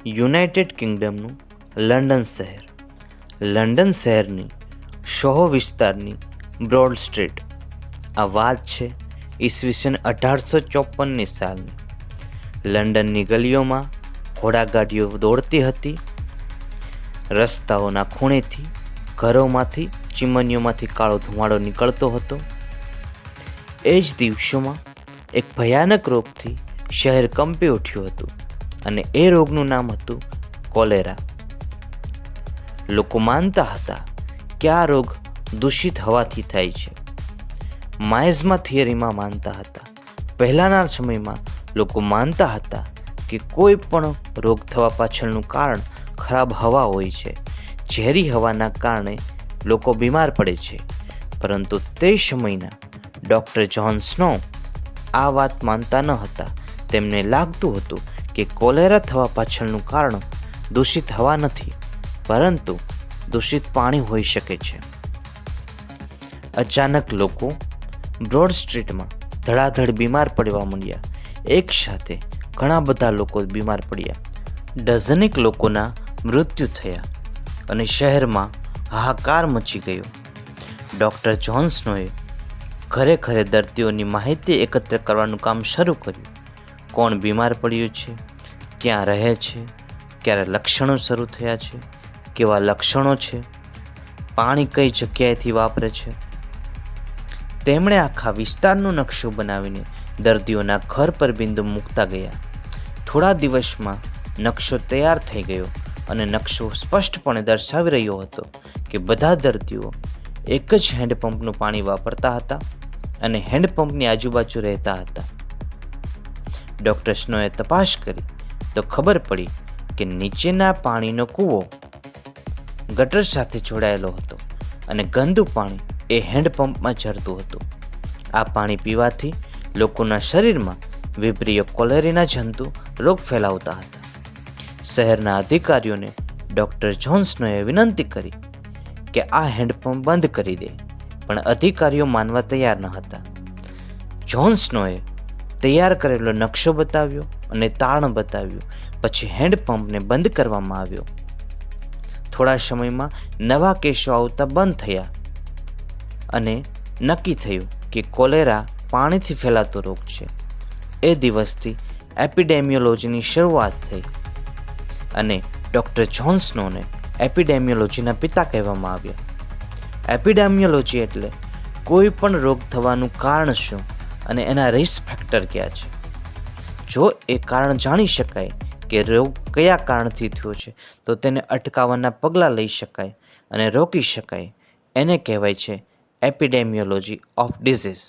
United કિંગડમનું London શહેર. London શહેરની સોહો વિસ્તારની બ્રોડ સ્ટ્રીટ. આ વાત છે ઈસવીસન 1854ની સાલની. લંડનની ગલીઓમાં ઘોડાગાડીઓ દોડતી હતી. રસ્તાઓના ખૂણેથી, ઘરોમાંથી, ચીમનીઓમાંથી કાળો ધુમાડો નીકળતો હતો. એ જ દિવસોમાં એક ભયાનક રોગથી શહેર કંપી ઉઠ્યું હતું અને એ રોગનું નામ હતું કોલેરા. લોકો માનતા હતા કે આ રોગ દૂષિત હવાથી થાય છે. માયઝમા થિયરીમાં માનતા હતા. પહેલાંના સમયમાં લોકો માનતા હતા કે કોઈ પણ રોગ થવા પાછળનું કારણ ખરાબ હવા હોય છે. ઝેરી હવાના કારણે લોકો બીમાર પડે છે. પરંતુ તે સમયના ડૉક્ટર જ્હોન સ્નો આ વાત માનતા ન હતા. તેમને લાગતું હતું કે કોલેરા થવા પાછળનું કારણ દૂષિત હવા નથી, પરંતુ દૂષિત પાણી હોઈ શકે છે. અચાનક લોકો બ્રોડ સ્ટ્રીટમાં ધડાધડ બીમાર પડવા માંડ્યા. એક સાથે ઘણા બધા લોકો બીમાર પડ્યા. ડઝનેક લોકોના મૃત્યુ થયા અને શહેરમાં હાહાકાર મચી ગયો. ડૉક્ટર જ્હોન સ્નોએ ઘરે ઘરે દર્દીઓની માહિતી એકત્ર કરવાનું કામ શરૂ કર્યું. કોણ બીમાર પડ્યું છે, ક્યાં રહે છે, ક્યારે લક્ષણો શરૂ થયા છે, કેવા લક્ષણો છે, પાણી કઈ જગ્યાએથી વાપરે છે. તેમણે આખા વિસ્તારનો નકશો બનાવીને દર્દીઓના ઘર પર બિંદુ મૂકતા ગયા. થોડા દિવસમાં નકશો તૈયાર થઈ ગયો અને નકશો સ્પષ્ટપણે દર્શાવી રહ્યો હતો કે બધા દર્દીઓ એક જ હેન્ડપંપનું પાણી વાપરતા હતા અને હેન્ડપંપની આજુબાજુ રહેતા હતા. ડૉક્ટર સ્નોએ તપાસ કરી તો ખબર પડી કે નીચેના પાણીનો કૂવો ગટર સાથે જોડાયેલો હતો અને ગંદુ પાણી એ હેન્ડપંપમાં ઝરતું હતું. આ પાણી પીવાથી લોકોના શરીરમાં વિબ્રિયો કોલેરાના જંતુ રોગ ફેલાવતા હતા. શહેરના અધિકારીઓને ડૉક્ટર જ્હોન સ્નોએ વિનંતી કરી કે આ હેન્ડપંપ બંધ કરી દે, પણ અધિકારીઓ માનવા તૈયાર ન હતા. જ્હોન સ્નોએ તૈયાર કરેલો નકશો બતાવ્યો અને તારણ બતાવ્યું. પછી હેન્ડપંપને બંધ કરવામાં આવ્યો. થોડા સમયમાં નવા કેસો આવતા બંધ થયા અને નક્કી થયું કે કોલેરા પાણીથી ફેલાતો રોગ છે. એ દિવસથી એપિડેમિયોલોજીની શરૂઆત થઈ અને ડૉક્ટર જ્હોન સ્નોને એપિડેમિયોલોજીના પિતા કહેવામાં આવ્યા. એપિડેમિયોલોજી એટલે કોઈ પણ રોગ થવાનું કારણ શું અને એના રિસ્ક ફેક્ટર કયા છે. જો એ કારણ જાણી શકાય કે રોગ કયા કારણથી થયો છે તો તેને અટકાવવાના પગલાં લઈ શકાય અને રોકી શકાય. એને કહેવાય છે એપિડેમિયોલોજી ઓફ ડિઝીઝ.